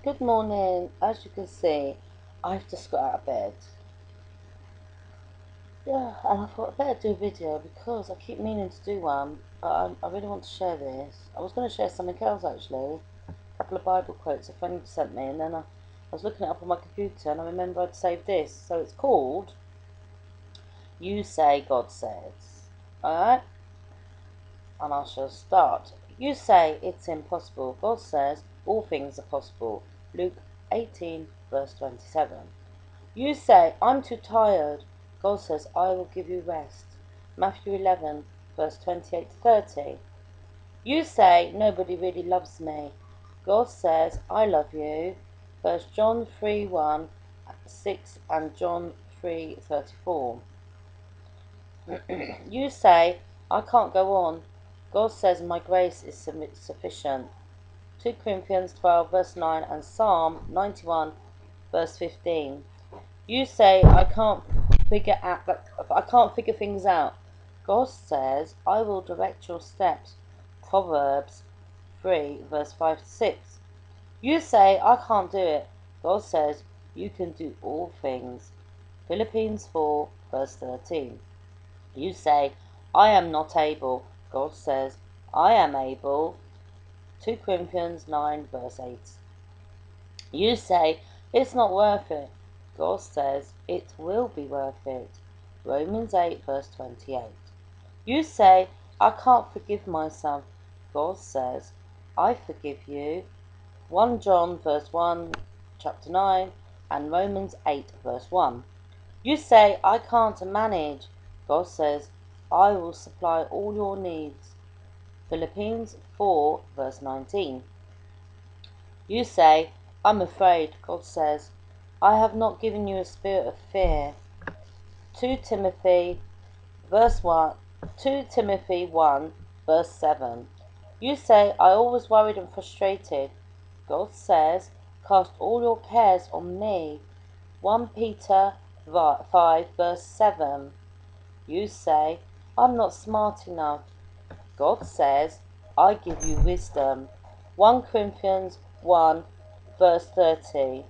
Good morning. As you can see, I've just got out of bed. Yeah, and I thought I better do a video because I keep meaning to do one, but I really want to share this. I was going to share something else actually, a couple of Bible quotes a friend sent me, and then I was looking it up on my computer and I remember I'd saved this. So it's called You Say, God Says. Alright? And I shall start. You say it's impossible. God says all things are possible. Luke 18 verse 27. You say, I'm too tired. God says, I will give you rest. Matthew 11, verse 28 to 30. You say, nobody really loves me. God says, I love you. 1 John 3, 1, 6 and John 3, 34. You say, I can't go on. God says, my grace is sufficient. 2 Corinthians 12, verse 9 and Psalm 91, verse 15. You say I can't figure things out. God says, I will direct your steps. Proverbs 3 verse 5 to 6. You say I can't do it. God says you can do all things. Philippians 4 verse 13. You say I am not able. God says I am able. 2 Corinthians 9 verse 8. You say, it's not worth it. God says, it will be worth it. Romans 8 verse 28. You say, I can't forgive myself. God says, I forgive you. 1 John verse 1, chapter 9, and Romans 8 verse 1. You say, I can't manage. God says, I will supply all your needs. Philippians 4 verse 19. You say, I'm afraid. God says, I have not given you a spirit of fear. 2 Timothy verse 1, 2 Timothy 1 verse 7. You say, I always worried and frustrated. God says, cast all your cares on me. 1 Peter 5 verse 7. You say, I'm not smart enough. God says, I give you wisdom. 1 Corinthians 1 verse 30.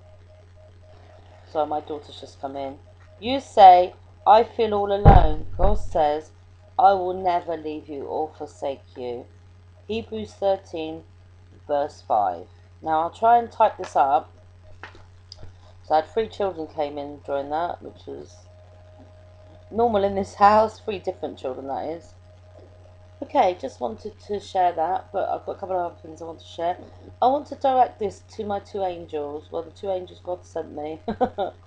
So my daughter's just come in. You say, I feel all alone. God says, I will never leave you or forsake you. Hebrews 13 verse 5. Now I'll try and type this up. So I had 3 children came in during that, which was normal in this house. 3 different children, that is. Okay, just wanted to share that, but I've got a couple of other things I want to share. I want to direct this to my 2 angels, well, the 2 angels God sent me.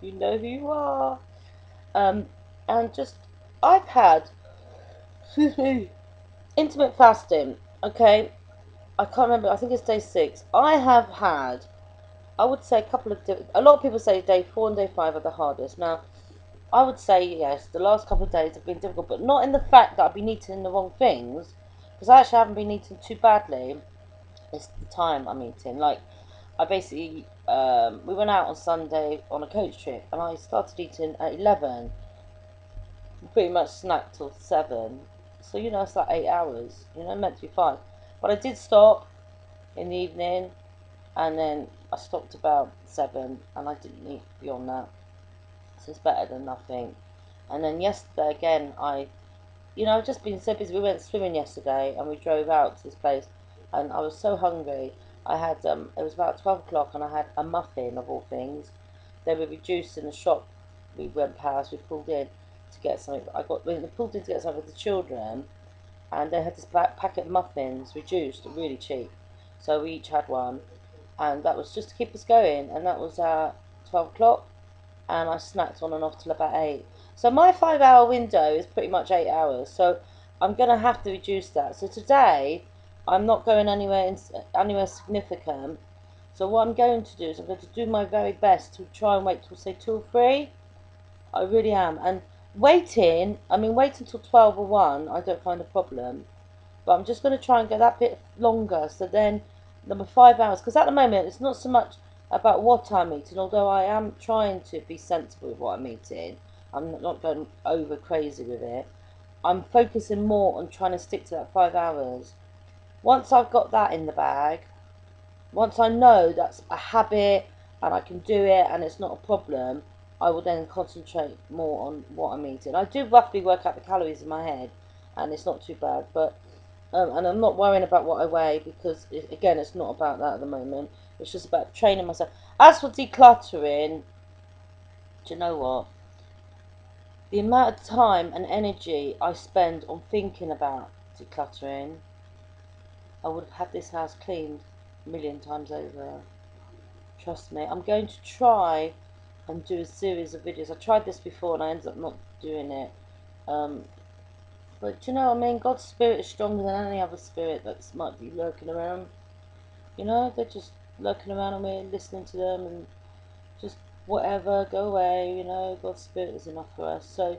You know who you are. And just, I've had, excuse me, intermittent fasting, okay? I can't remember, I think it's day 6. I have had, I would say a lot of people say day 4 and day 5 are the hardest. Now, I would say yes, the last couple of days have been difficult, but not in the fact that I've been eating the wrong things, because I actually haven't been eating too badly. It's the time I'm eating. Like, I basically, we went out on Sunday on a coach trip, and I started eating at 11, pretty much snacked till 7. So, it's like 8 hours, meant to be 5. But I did stop in the evening, and then I stopped about 7, and I didn't eat beyond that. So it's better than nothing. And then yesterday again, I've just been so busy. We went swimming yesterday and we drove out to this place, and I was so hungry. I had it was about 12 o'clock, and I had a muffin of all things. They were reduced in the shop. We went past. We pulled in to get something. We pulled in to get something for the children, and they had this packet of muffins reduced, really cheap. So we each had one, and that was just to keep us going. And that was at 12 o'clock. And I snacked on and off till about 8. So my 5-hour window is pretty much 8 hours. So I'm going to have to reduce that. So today, I'm not going anywhere significant. So what I'm going to do is I'm going to do my very best to try and wait till say 2 or 3. I really am. And waiting till 12 or 1, I don't find a problem. But I'm just going to try and get that bit longer. So then, number 5 hours. Because at the moment, it's not so much about what I'm eating, although I am trying to be sensible with what I'm eating. I'm not going over crazy with it. I'm focusing more on trying to stick to that 5 hours. Once I've got that in the bag, once I know that's a habit and I can do it and it's not a problem, I will then concentrate more on what I'm eating. I do roughly work out the calories in my head, and it's not too bad. But and I'm not worrying about what I weigh, because again, it's not about that at the moment. It's just about training myself. As for decluttering, do you know what? The amount of time and energy I spend on thinking about decluttering, I would have had this house cleaned a million times over. Trust me. I'm going to try and do a series of videos. I tried this before and I ended up not doing it. But do you know what I mean? God's spirit is stronger than any other spirit that might be lurking around. You know, they're just lurking around and we're listening to them and just whatever, go away. You know, God's spirit is enough for us. So,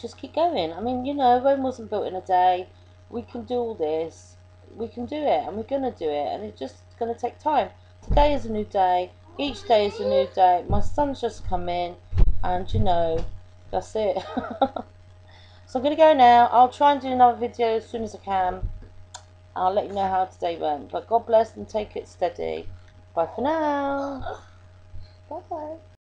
just keep going. I mean, you know, Rome wasn't built in a day. We can do all this. We can do it, and we're gonna do it, and it's just gonna take time. Today is a new day. Each day is a new day. My son's just come in, and you know, that's it. So I'm gonna go now. I'll try and do another video as soon as I can. I'll let you know how today went. But God bless and take it steady. Bye for now. Bye bye.